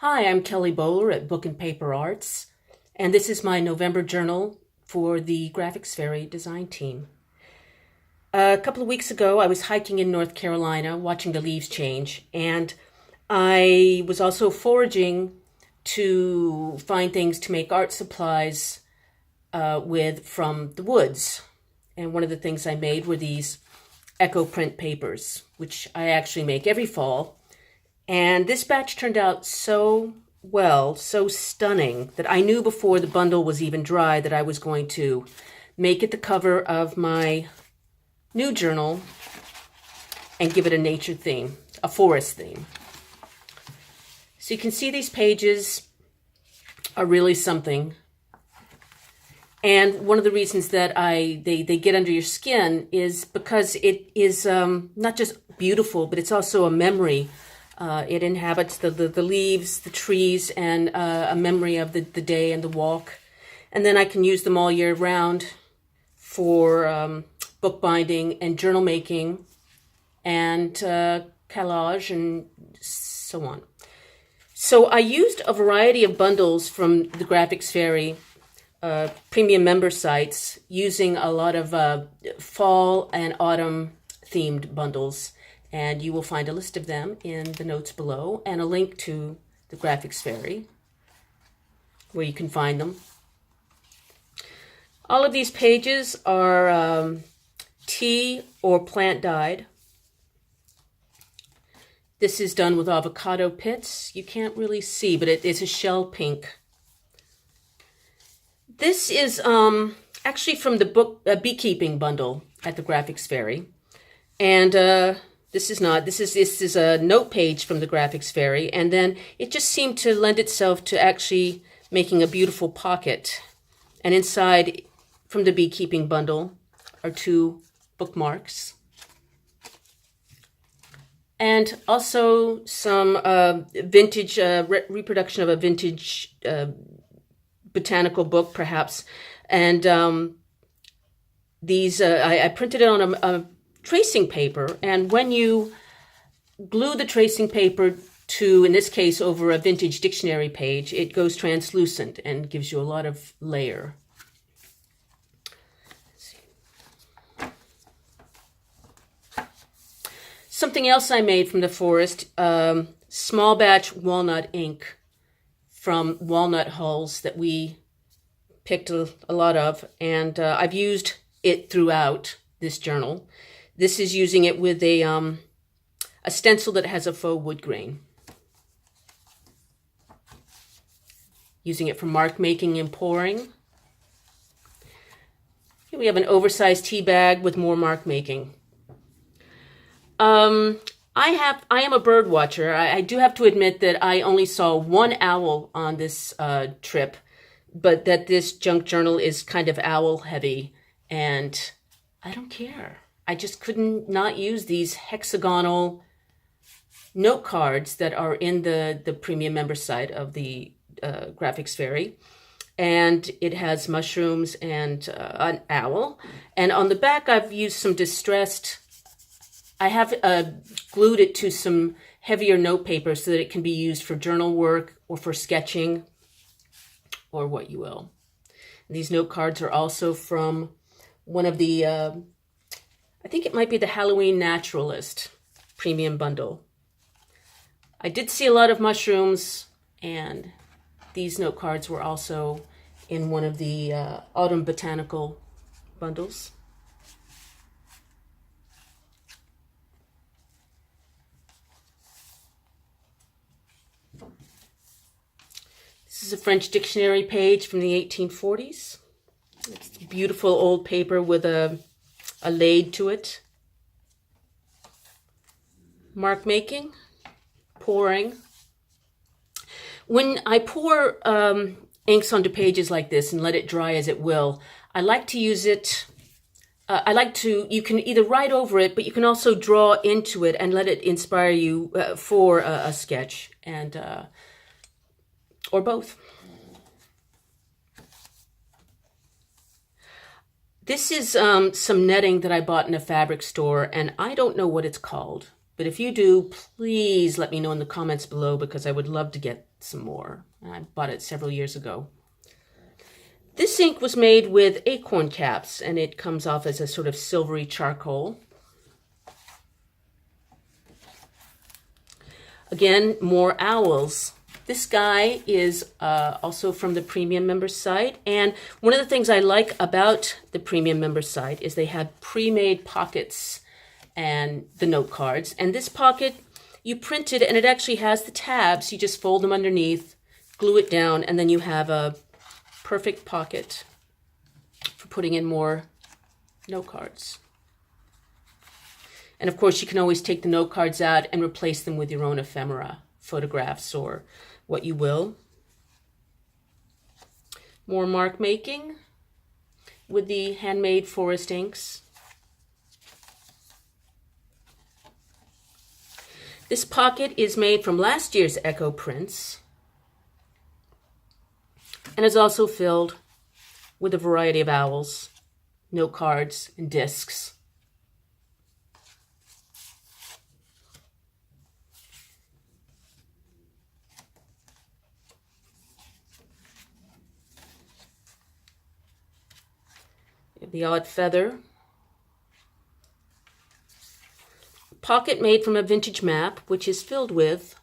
Hi, I'm Kelly Bowler at Book and Paper Arts, and this is my November journal for the Graphics Fairy design team. A couple of weeks ago, I was hiking in North Carolina watching the leaves change, and I was also foraging to find things to make art supplies with from the woods. And one of the things I made were these echo print papers, which I actually make every fall. And this batch turned out so well, so stunning, that I knew before the bundle was even dry that I was going to make it the cover of my new journal and give it a nature theme, a forest theme. So you can see these pages are really something. And one of the reasons that they get under your skin is because it is not just beautiful, but it's also a memory. It inhabits the leaves, the trees, and a memory of the day and the walk. And then I can use them all year round for bookbinding and journal making and collage and so on. So I used a variety of bundles from the Graphics Fairy premium member sites, using a lot of fall and autumn themed bundles. And you will find a list of them in the notes below and a link to the Graphics Fairy where you can find them. All of these pages are tea or plant dyed. This is done with avocado pits. You can't really see, but it is a shell pink. This is actually from the book beekeeping bundle at the Graphics Fairy. And this is a note page from the Graphics Fairy, and then it just seemed to lend itself to actually making a beautiful pocket. And inside, from the beekeeping bundle, are 2 bookmarks. And also some vintage, reproduction of a vintage botanical book, perhaps. And these, I printed it on a tracing paper, and when you glue the tracing paper to, in this case, over a vintage dictionary page, it goes translucent and gives you a lot of layer. Something else I made from the forest, small batch walnut ink from walnut hulls that we picked a lot of, and I've used it throughout this journal. This is using it with a stencil that has a faux wood grain. Using it for mark making and pouring. Here we have an oversized tea bag with more mark making. I am a bird watcher. I do have to admit that I only saw 1 owl on this trip, but that this junk journal is kind of owl heavy, and I don't care. I just couldn't not use these hexagonal note cards that are in the premium member site of the Graphics Fairy. And it has mushrooms and an owl. And on the back, I've used some distressed, I have glued it to some heavier note paper so that it can be used for journal work or for sketching or what you will. And these note cards are also from one of the I think it might be the Halloween Naturalist premium bundle. I did see a lot of mushrooms, and these note cards were also in one of the autumn botanical bundles. This is a French dictionary page from the 1840s. It's beautiful old paper with a laid to it. Mark making, pouring. When I pour inks onto pages like this and let it dry as it will, I like to use it, you can either write over it, but you can also draw into it and let it inspire you for a sketch, and or both. This is some netting that I bought in a fabric store, and I don't know what it's called, But if you do, please let me know in the comments below, because I would love to get some more. I bought it several years ago. This ink was made with acorn caps, and it comes off as a sort of silvery charcoal. Again, more owls. This guy is also from the premium members site, and one of the things I like about the premium members site is they have pre-made pockets and the note cards. And this pocket, you print it, and it actually has the tabs. You just fold them underneath, glue it down, and then you have a perfect pocket for putting in more note cards. And of course, you can always take the note cards out and replace them with your own ephemera, photographs, or what you will. More mark making with the handmade forest inks. This pocket is made from last year's Echo prints and is also filled with a variety of owls, note cards, and discs. The odd feather. Pocket made from a vintage map, which is filled with,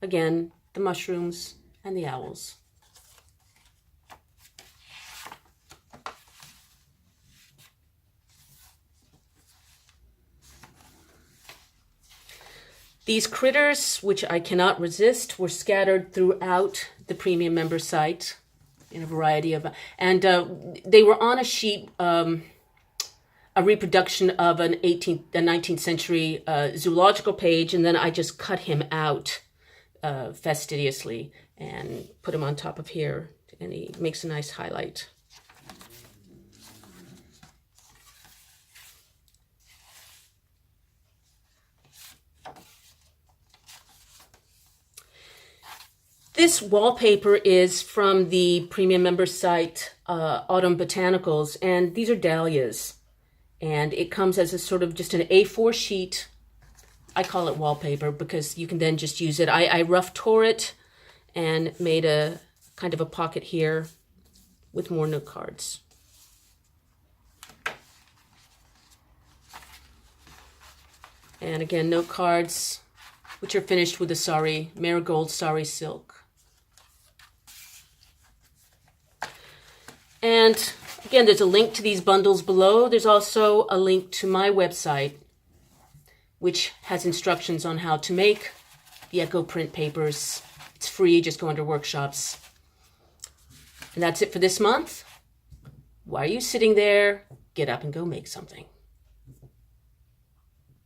again, the mushrooms and the owls. These critters, which I cannot resist, were scattered throughout the premium member site in a variety of, and they were on a sheet, a reproduction of a 19th century zoological page, and then I just cut him out fastidiously and put him on top of here, and he makes a nice highlight. This wallpaper is from the premium member site, Autumn Botanicals, and these are dahlias. And it comes as a sort of just an A4 sheet. I call it wallpaper because you can then just use it. I rough tore it and made a kind of a pocket here with more note cards. And again, note cards, which are finished with the sari, marigold sari silk. And again, there's a link to these bundles below. There's also a link to my website, which has instructions on how to make the Echo print papers. It's free, just go under workshops. And that's it for this month. Why are you sitting there? Get up and go make something.